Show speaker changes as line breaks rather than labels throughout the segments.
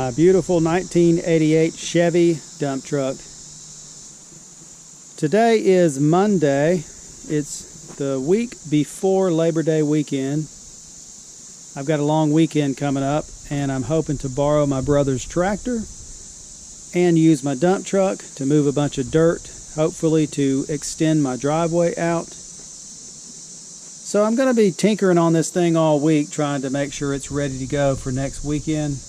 my beautiful 1988 Chevy dump truck. Today is Monday. It's the week before Labor Day weekend. I've got a long weekend coming up, and I'm hoping to borrow my brother's tractor and use my dump truck to move a bunch of dirt, hopefully to extend my driveway out. So I'm going to be tinkering on this thing all week, trying to make sure it's ready to go for next weekend.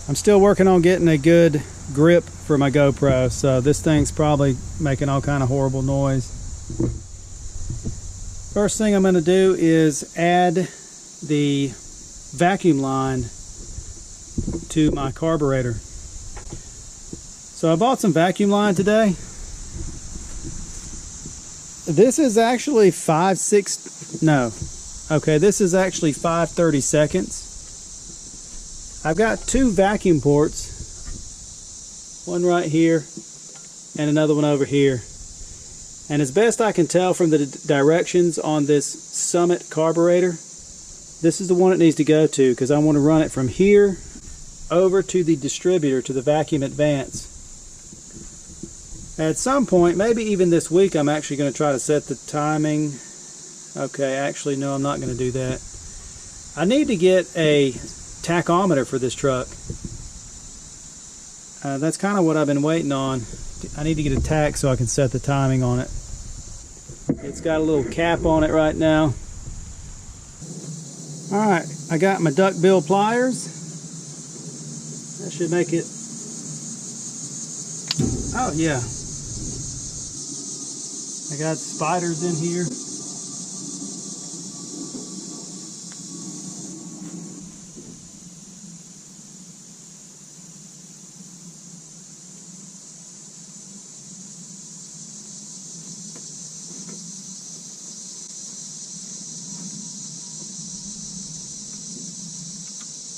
I'm still working on getting a good grip for my GoPro, so this thing's probably making all kind of horrible noise. First thing I'm going to do is add the vacuum line to my carburetor. So I bought some vacuum line today. This is actually this is actually 5/32. I've got two vacuum ports, one right here and another one over here. And as best I can tell from the directions on this Summit carburetor, this is the one it needs to go to, because I want to run it from here over to the distributor, to the vacuum advance. At some point, maybe even this week, I'm actually going to try to set the timing. Okay, actually, no, I'm not going to do that. I need to get a tachometer for this truck. That's kind of what I've been waiting on. I need to get a tach so I can set the timing on it. It's got a little cap on it right now. Alright, I got my duckbill pliers. That should make it... Oh yeah. I got spiders in here.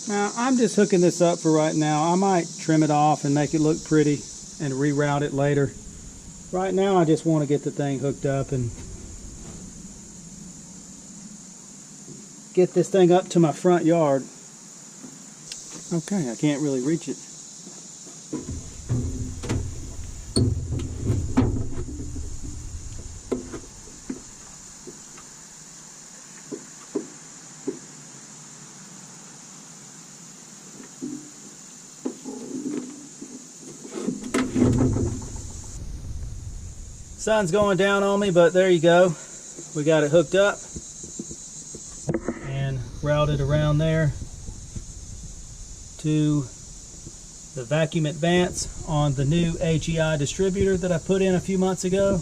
Now, I'm just hooking this up for right now. I might trim it off and make it look pretty and reroute it later. Right now, I just want to get the thing hooked up and get this thing up to my front yard. Okay, I can't really reach it. Sun's going down on me, but there you go. We got it hooked up and routed around there to the vacuum advance on the new HEI distributor that I put in a few months ago.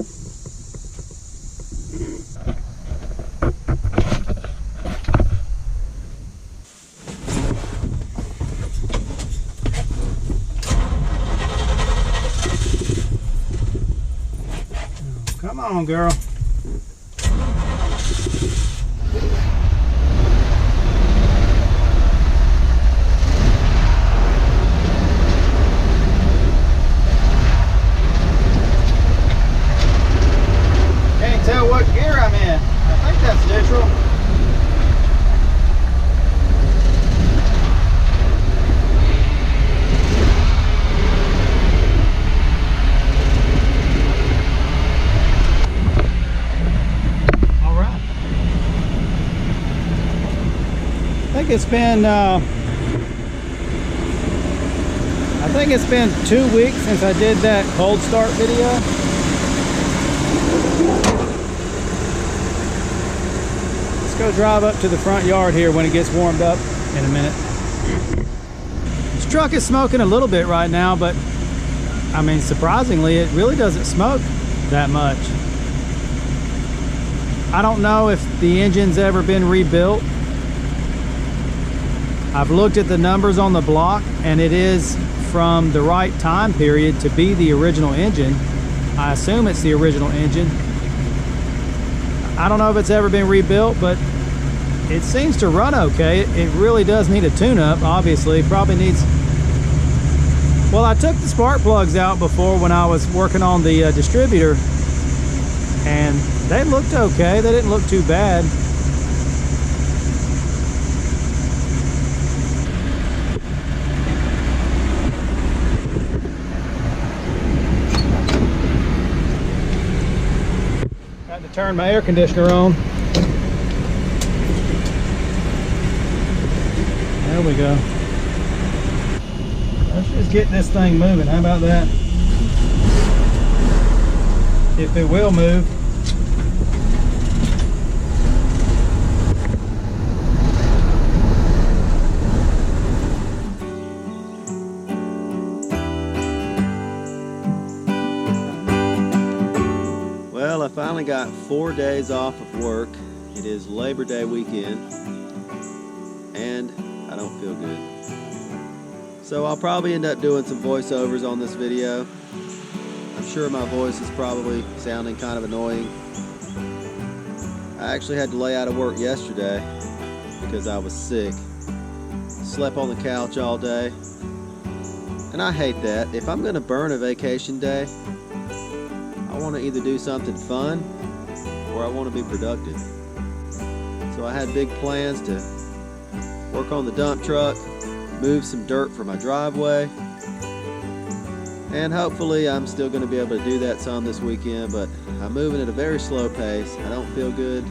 Come on, girl. Can't tell what gear I'm in. I think that's neutral. I think it's been 2 weeks since I did that cold start video. Let's go drive up to the front yard here when it gets warmed up in a minute. This truck is smoking a little bit right now, but I mean, surprisingly, it really doesn't smoke that much. I don't know if the engine's ever been rebuilt. I've looked at the numbers on the block, and it is from the right time period to be the original engine. I assume it's the original engine. I don't know if it's ever been rebuilt, but it seems to run okay. It really does need a tune-up, obviously. It probably needs... Well, I took the spark plugs out before when I was working on the distributor, and they looked okay. They didn't look too bad. Turn my air conditioner on. There we go. Let's just get this thing moving. How about that? If it will move.
Well, I finally got 4 days off of work. It is Labor Day weekend, and I don't feel good. So I'll probably end up doing some voiceovers on this video. I'm sure my voice is probably sounding kind of annoying. I actually had to lay out of work yesterday because I was sick. Slept on the couch all day, and I hate that. If I'm going to burn a vacation day, I want to either do something fun or I want to be productive. So I had big plans to work on the dump truck, move some dirt for my driveway, and hopefully I'm still going to be able to do that some this weekend, but I'm moving at a very slow pace. I don't feel good.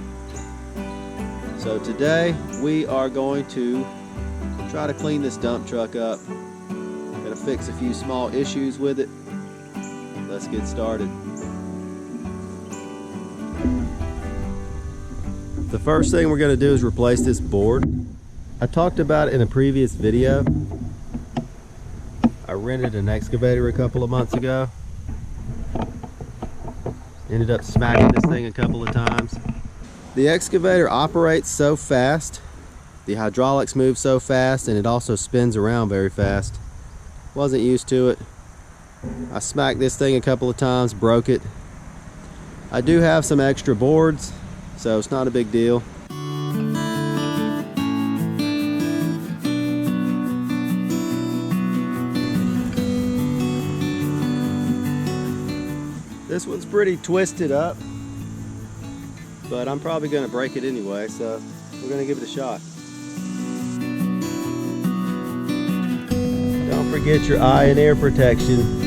So today we are going to try to clean this dump truck up. Gonna fix a few small issues with it. Let's get started. The first thing we're going to do is replace this board. I talked about it in a previous video. I rented an excavator a couple of months ago. Ended up smacking this thing a couple of times. The excavator operates so fast, the hydraulics move so fast, and it also spins around very fast. Wasn't used to it. I smacked this thing a couple of times, broke it. I do have some extra boards, so it's not a big deal. This one's pretty twisted up, but I'm probably going to break it anyway, so we're going to give it a shot. Don't forget your eye and ear protection.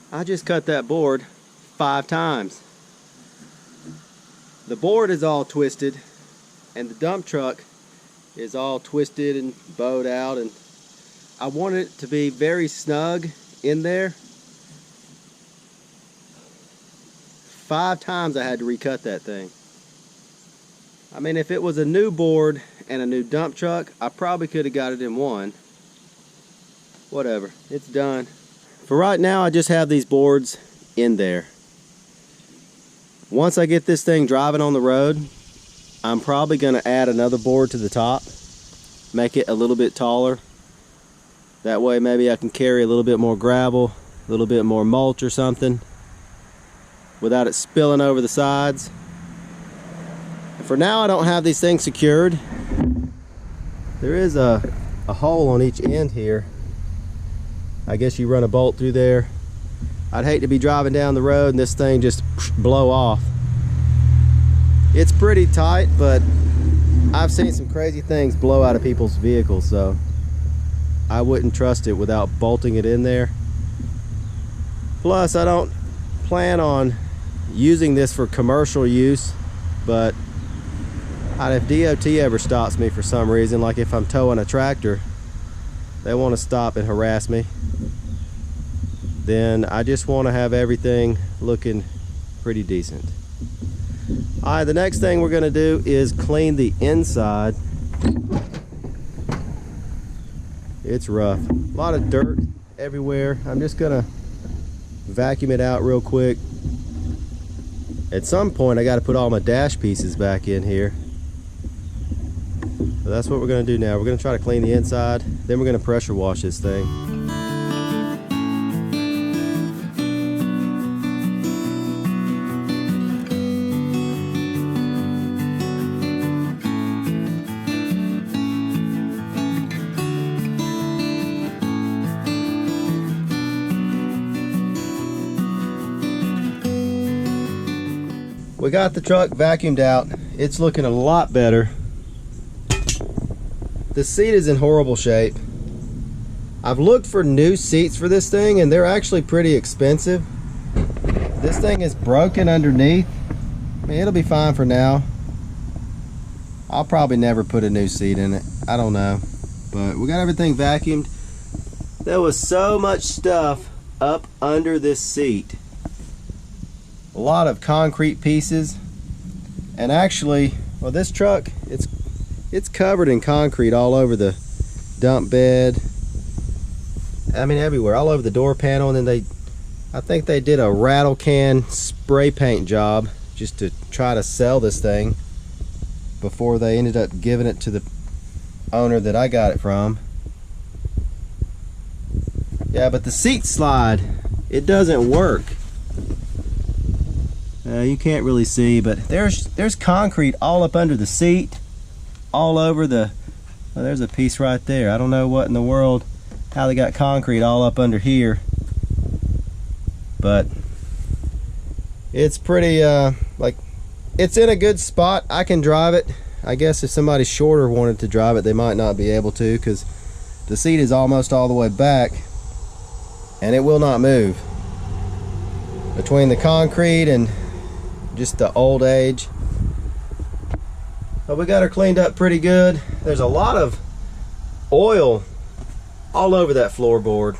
I just cut that board 5 times. The board is all twisted and the dump truck is all twisted and bowed out, and I want it to be very snug in there. 5 times I had to recut that thing. I mean, if it was a new board and a new dump truck, I probably could have got it in one. Whatever, it's done. For right now, I just have these boards in there. Once I get this thing driving on the road, I'm probably going to add another board to the top, make it a little bit taller. That way maybe I can carry a little bit more gravel, a little bit more mulch or something, without it spilling over the sides. And for now, I don't have these things secured. There is a hole on each end here. I guess you run a bolt through there. I'd hate to be driving down the road and this thing just blow off. It's pretty tight, but I've seen some crazy things blow out of people's vehicles, so I wouldn't trust it without bolting it in there. Plus, I don't plan on using this for commercial use, but if DOT ever stops me for some reason, like if I'm towing a tractor, they want to stop and harass me, then I just want to have everything looking pretty decent. Alright, the next thing we're going to do is clean the inside. It's rough. A lot of dirt everywhere. I'm just going to vacuum it out real quick. At some point I got to put all my dash pieces back in here. So that's what we're going to do now. We're going to try to clean the inside, then we're going to pressure wash this thing. we got the truck vacuumed out. It's looking a lot better. The seat is in horrible shape. I've looked for new seats for this thing and they're actually pretty expensive. This thing is broken underneath. I mean, it'll be fine for now. I'll probably never put a new seat in it. I don't know. But we got everything vacuumed. There was so much stuff up under this seat. A lot of concrete pieces. And actually, well, this truck, it's covered in concrete all over the dump bed. I mean, everywhere, all over the door panel. And then I think they did a rattle can spray paint job just to try to sell this thing before they ended up giving it to the owner that I got it from. Yeah, but the seat slide, it doesn't work. You can't really see, but there's concrete all up under the seat, all over the, well, there's a piece right there. I don't know what in the world, how they got concrete all up under here, but it's pretty, like, it's in a good spot. I can drive it. I guess if somebody shorter wanted to drive it, they might not be able to, because the seat is almost all the way back and it will not move. Between the concrete and just the old age. But we got her cleaned up pretty good. There's a lot of oil all over that floorboard.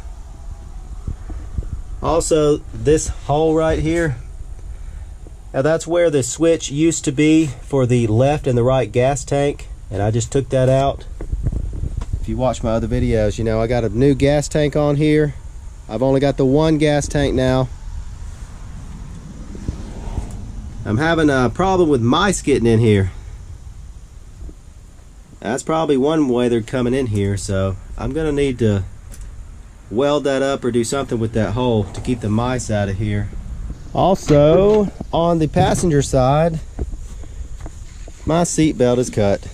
Also, this hole right here, now that's where the switch used to be for the left and the right gas tank, and I just took that out. If you watch my other videos, you know I got a new gas tank on here. I've only got the one gas tank now. I'm having a problem with mice getting in here. That's probably one way they're coming in here, so I'm gonna need to weld that up or do something with that hole to keep the mice out of here. Also, on the passenger side, my seat belt is cut.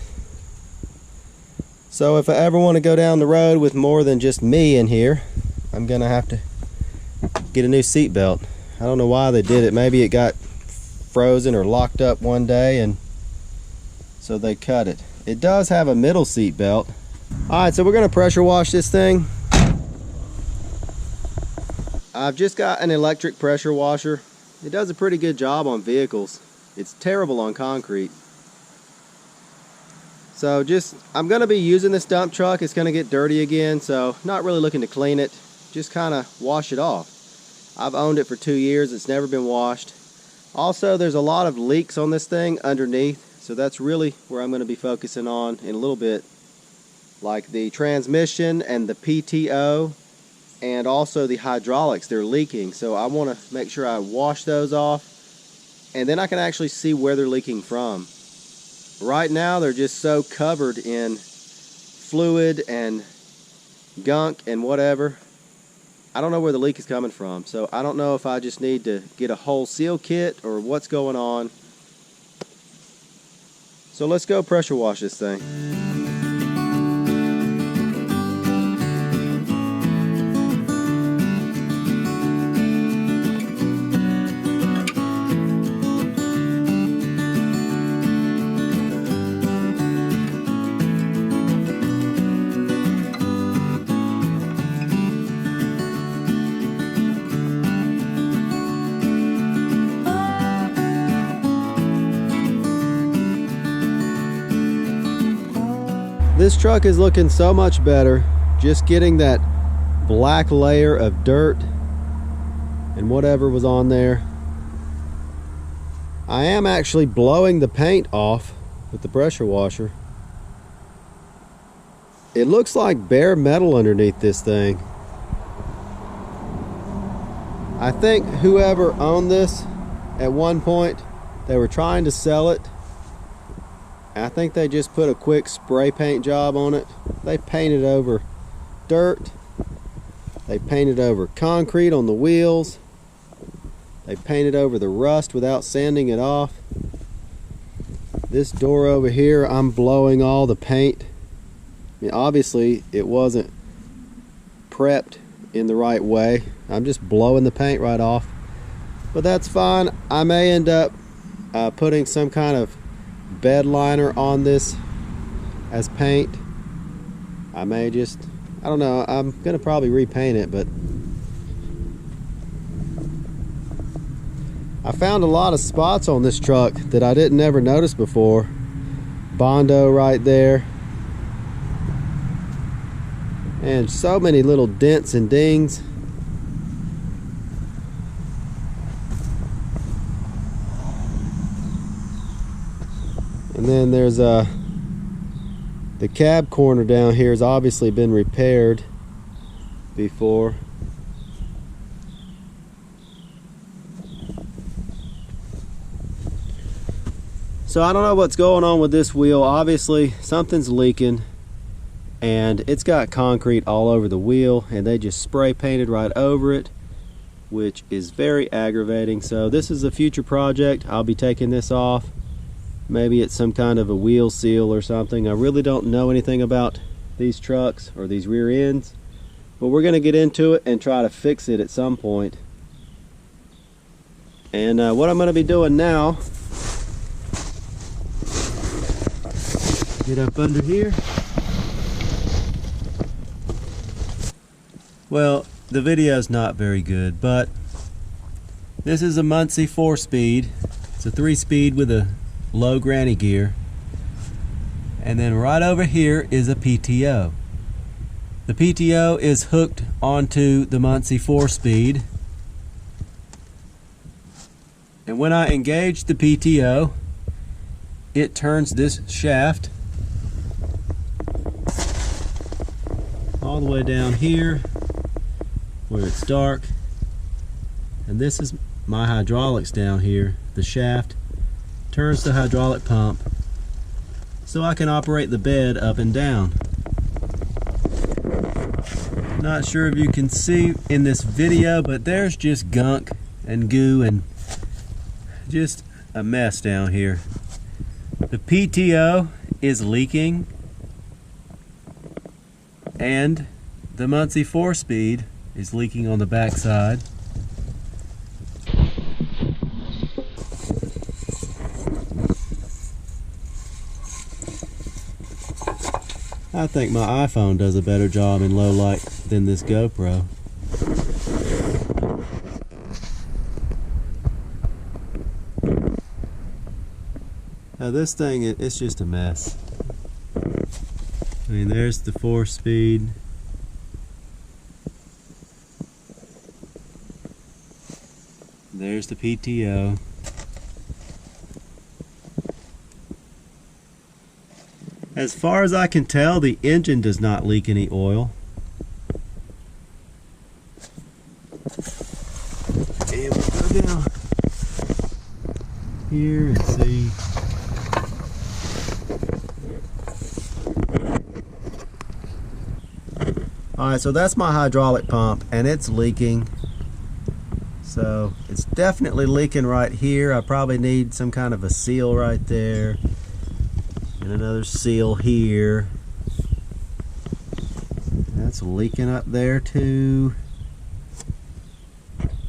So if I ever want to go down the road with more than just me in here, I'm gonna have to get a new seat belt. I don't know why they did it. Maybe it got frozen or locked up one day and so they cut it. It does have a middle seat belt. Alright, so we're gonna pressure wash this thing. I've just got an electric pressure washer. It does a pretty good job on vehicles. It's terrible on concrete. So I'm gonna be using this dump truck. It's gonna get dirty again, so not really looking to clean it. Just kind of wash it off. I've owned it for 2 years. It's never been washed. Also, there's a lot of leaks on this thing underneath, so that's really where I'm going to be focusing on in a little bit. Like the transmission and the PTO, and also the hydraulics, they're leaking. So I want to make sure I wash those off, and then I can actually see where they're leaking from. Right now, they're just so covered in fluid and gunk and whatever. I don't know where the leak is coming from, so I don't know if I just need to get a whole seal kit or what's going on. So let's go pressure wash this thing. This truck is looking so much better. Just getting that black layer of dirt and whatever was on there. I am actually blowing the paint off with the pressure washer. It looks like bare metal underneath this thing. I think whoever owned this at one point, they were trying to sell it. I think they just put a quick spray paint job on it. They painted over dirt. They painted over concrete on the wheels. They painted over the rust without sanding it off. This door over here, I'm blowing all the paint. I mean, obviously it wasn't prepped in the right way. I'm just blowing the paint right off. But that's fine. I may end up putting some kind of bed liner on this as paint. I may just, I don't know, I'm gonna probably repaint it, but I found a lot of spots on this truck that I didn't ever notice before. Bondo right there. And so many little dents and dings. And then there's the cab corner down here has obviously been repaired before. So I don't know what's going on with this wheel. Obviously something's leaking, and it's got concrete all over the wheel, and they just spray painted right over it, which is very aggravating. So this is a future project. I'll be taking this off. Maybe it's some kind of a wheel seal or something. I really don't know anything about these trucks or these rear ends, but we're going to get into it and try to fix it at some point. And what I'm going to be doing now, get up under here. Well, the video's not very good, but this is a Muncie 4-speed. It's a 3-speed with a low granny gear. And then right over here is a PTO. The PTO is hooked onto the Muncie 4-speed. And when I engage the PTO, it turns this shaft all the way down here where it's dark. And this is my hydraulics down here. The shaft turns the hydraulic pump so I can operate the bed up and down. Not sure if you can see in this video, but there's just gunk and goo and just a mess down here. The PTO is leaking, and the Muncie 4-speed is leaking on the backside. I think my iPhone does a better job in low light than this GoPro. Now this thing, it's just a mess. I mean, there's the 4-speed. There's the PTO. As far as I can tell, the engine does not leak any oil. And we'll go down here and see. Alright, so that's my hydraulic pump, and it's leaking. So it's definitely leaking right here. I probably need some kind of a seal right there. And another seal here. That's leaking up there too.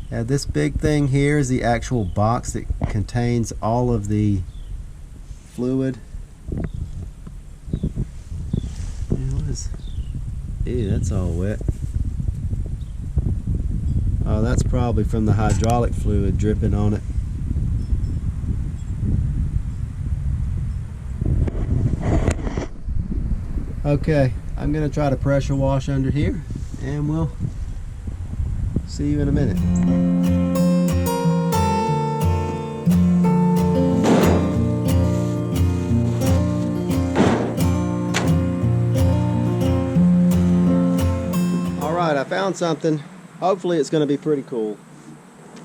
And this big thing here is the actual box that contains all of the fluid. What is? Ew, that's all wet. Oh, that's probably from the hydraulic fluid dripping on it. Okay, I'm gonna try to pressure wash under here, and we'll see you in a minute. Alright, I found something. Hopefully it's gonna be pretty cool.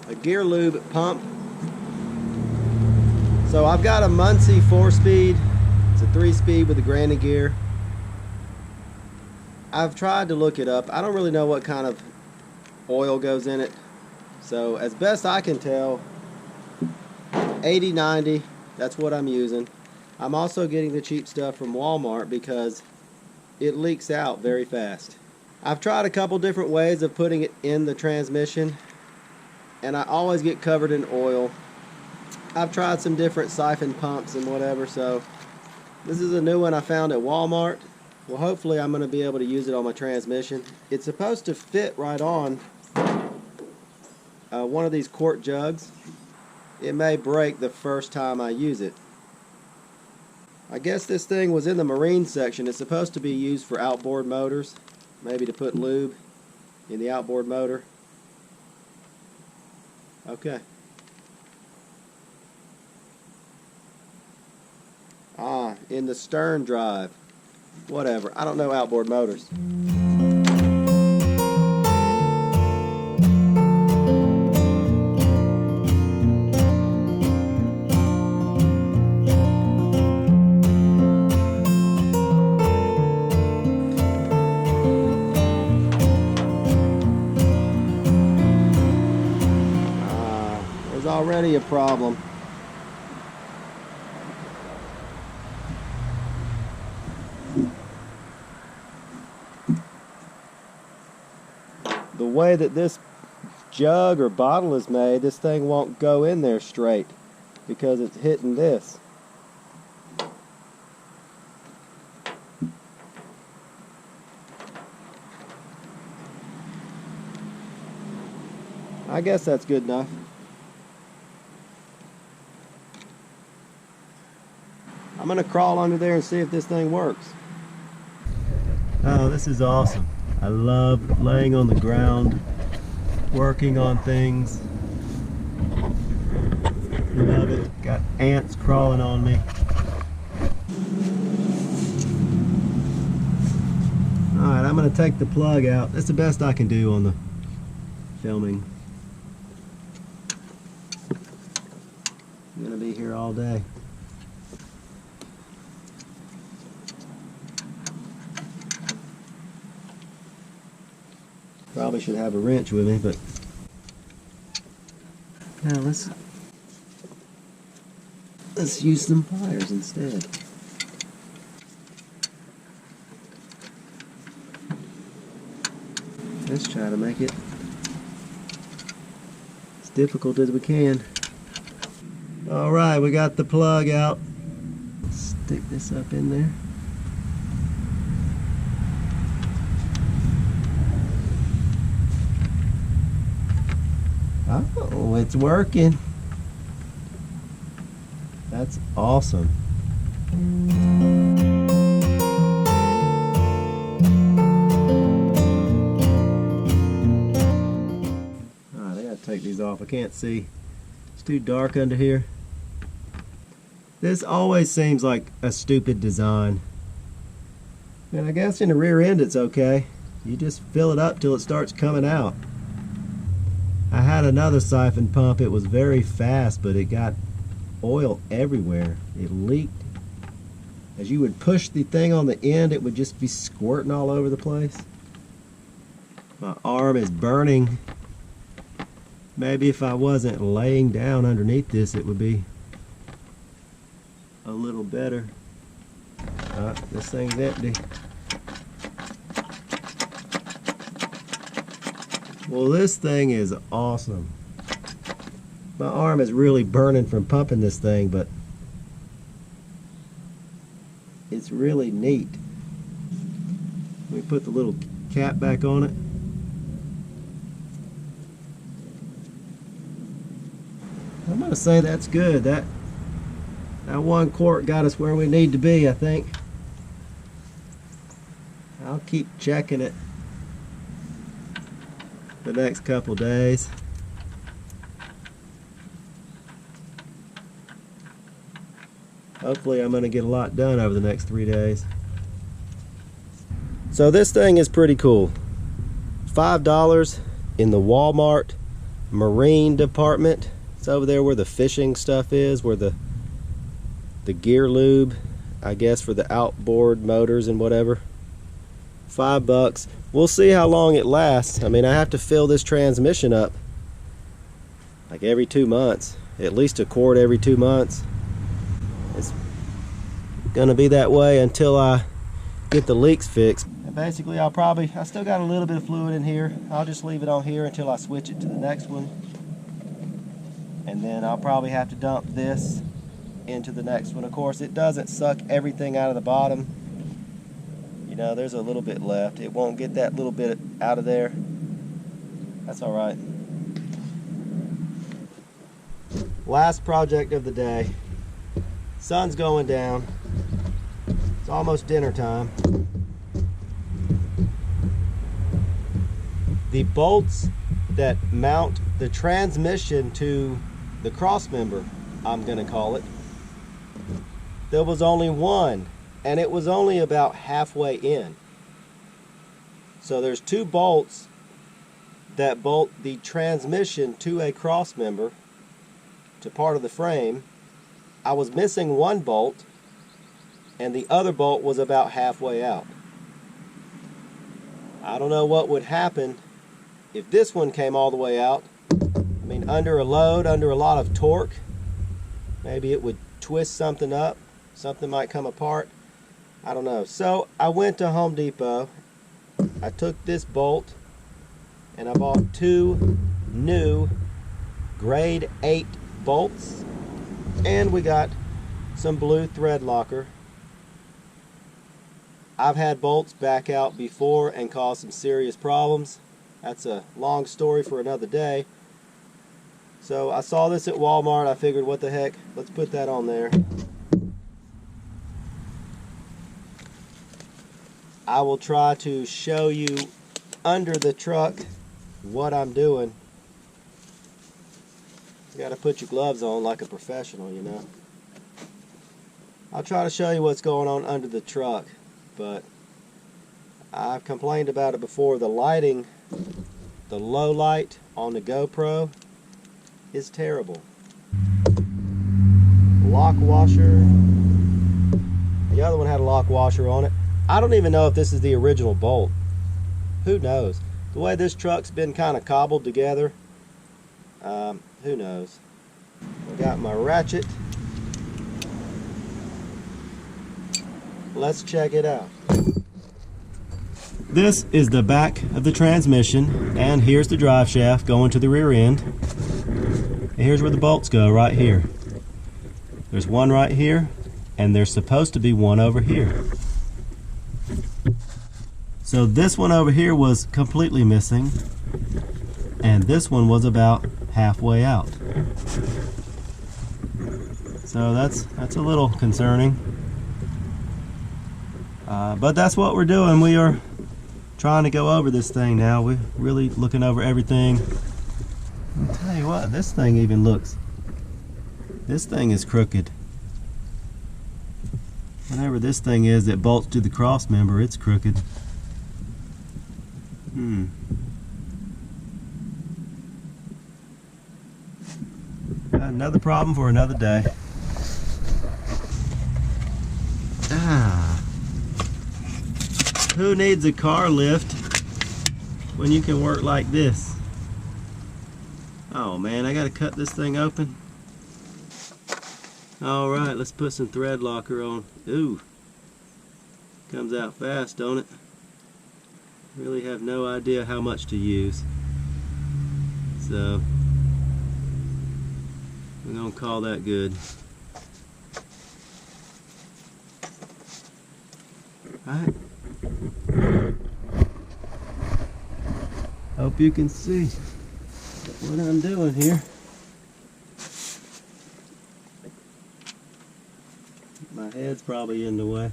A gear lube pump. So I've got a Muncie 4-speed. It's a 3-speed with a granny gear. I've tried to look it up. I don't really know what kind of oil goes in it. So as best I can tell, 80-90, that's what I'm using. I'm also getting the cheap stuff from Walmart because it leaks out very fast. I've tried a couple different ways of putting it in the transmission, and I always get covered in oil. I've tried some different siphon pumps and whatever, so this is a new one I found at Walmart. Well, hopefully I'm going to be able to use it on my transmission. It's supposed to fit right on one of these quart jugs. It may break the first time I use it. I guess this thing was in the marine section. It's supposed to be used for outboard motors, maybe to put lube in the outboard motor. Okay. Ah, in the stern drive. Whatever. I don't know outboard motors. There's already a problem. The way that this jug or bottle is made, this thing won't go in there straight because it's hitting this. I guess that's good enough. I'm gonna crawl under there and see if this thing works. Oh, this is awesome. I love laying on the ground, working on things. Love it. Got ants crawling on me. Alright, I'm going to take the plug out. That's the best I can do on the filming. I'm going to be here all day. Probably should have a wrench with me, but now let's use some pliers instead. Let's try to make it as difficult as we can. Alright, we got the plug out. Stick this up in there. Oh, it's working. That's awesome. Alright, I gotta take these off. I can't see. It's too dark under here. This always seems like a stupid design. And I guess in the rear end it's okay. You just fill it up till it starts coming out. I had another siphon pump. It was very fast, but it got oil everywhere. It leaked. As you would push the thing on the end, it would just be squirting all over the place. My arm is burning. Maybe if I wasn't laying down underneath this, it would be a little better. This thing's empty. Well, this thing is awesome. My arm is really burning from pumping this thing, but it's really neat. Let me put the little cap back on it. I'm gonna say that's good. That 1 quart got us where we need to be, I think. I'll keep checking it the next couple days. Hopefully I'm going to get a lot done over the next 3 days. So this thing is pretty cool. $5 in the Walmart marine department. It's over there where the fishing stuff is, where the gear lube, I guess, for the outboard motors and whatever. $5. We'll see how long it lasts. I mean, I have to fill this transmission up like every 2 months, at least a quart every 2 months. It's gonna be that way until I get the leaks fixed. And basically I still got a little bit of fluid in here. I'll just leave it on here until I switch it to the next one. and then I'll probably have to dump this into the next one. Of course, it doesn't suck everything out of the bottom. You know, there's a little bit left. It won't get that little bit out of there. That's all right. Last project of the day. Sun's going down. It's almost dinner time. The bolts that mount the transmission to the cross member, I'm gonna call it, there was only one, and it was only about halfway in. So there's two bolts that bolt the transmission to a cross member, to part of the frame. I was missing one bolt, and the other bolt was about halfway out. I don't know what would happen if this one came all the way out. I mean, under a load, under a lot of torque, maybe it would twist something up, something might come apart. I don't know. So I went to Home Depot, I took this bolt, and I bought two new grade 8 bolts, and we got some blue thread locker. I've had bolts back out before and cause some serious problems. That's a long story for another day. So I saw this at Walmart. I figured, what the heck, let's put that on there. I will try to show you under the truck what I'm doing. You gotta put your gloves on like a professional, you know. I'll try to show you what's going on under the truck, but I've complained about it before. The lighting, the low light on the GoPro is terrible. Lock washer. The other one had a lock washer on it. I don't even know if this is the original bolt. Who knows? The way this truck's been kind of cobbled together, who knows? I got my ratchet. Let's check it out. This is the back of the transmission, and here's the drive shaft going to the rear end. And here's where the bolts go, right here. There's one right here, and there's supposed to be one over here. So this one over here was completely missing, and this one was about halfway out. So that's a little concerning. But that's what we're doing. We are trying to go over this thing now. We're really looking over everything. I'll tell you what, this thing even looks, this thing is crooked. Whatever this thing is that bolts to the cross member, it's crooked. Another problem for another day. Who needs a car lift when you can work like this? Oh man, I gotta cut this thing open. Alright, let's put some thread locker on. Ooh, comes out fast, don't it? Really have no idea how much to use. So, we're gonna call that good. Alright. Hope you can see what I'm doing here. My head's probably in the way.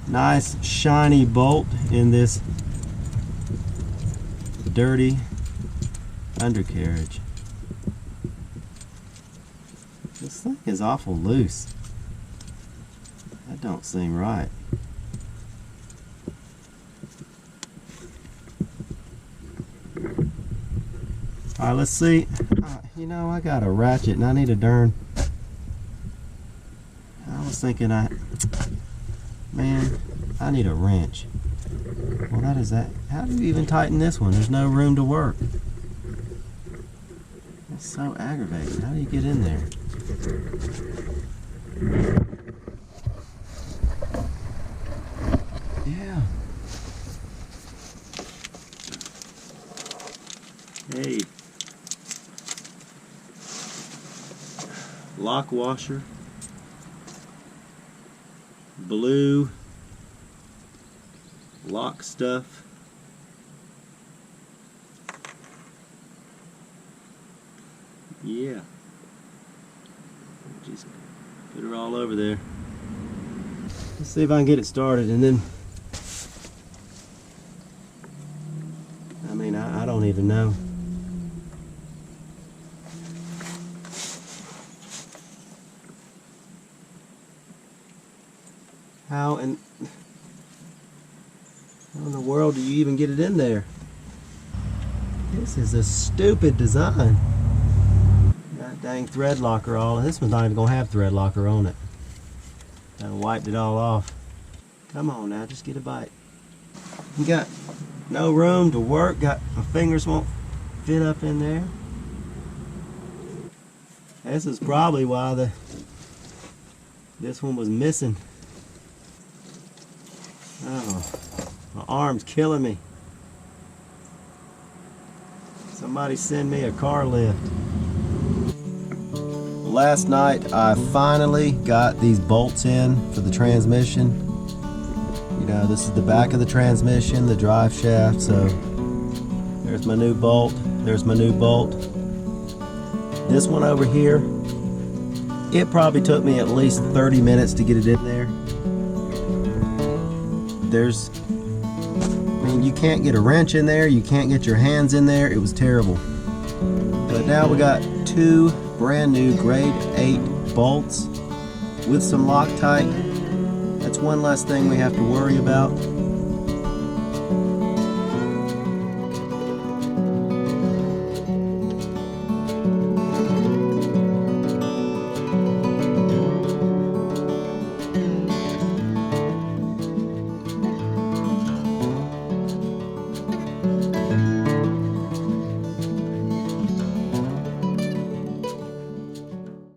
Nice shiny bolt in this dirty undercarriage. This thing is awful loose. That don't seem right. Alright, let's see. You know, I got a ratchet and I need a darn... I was thinking man, I need a wrench. Well, that is that. How do you even tighten this one? There's no room to work. It's so aggravating. How do you get in there? Yeah. Hey. Lock washer. Blue. Lock stuff. Yeah. Just put her all over there. Let's see if I can get it started, and then I don't even know. How in the world do you even get it in there? This is a stupid design. That dang thread locker all, and this one's not even gonna have thread locker on it. I wiped it all off. Come on now, just get a bite. You got no room to work, my fingers won't fit up in there. This is probably why this one was missing. Oh, my arm's killing me. Somebody send me a car lift. Last night I finally got these bolts in for the transmission. You know, this is the back of the transmission, the drive shaft, so there's my new bolt, there's my new bolt. This one over here, it probably took me at least 30 minutes to get it in there. You can't get a wrench in there, you can't get your hands in there, it was terrible. But now we got two brand new grade 8 bolts with some Loctite. That's one less thing we have to worry about.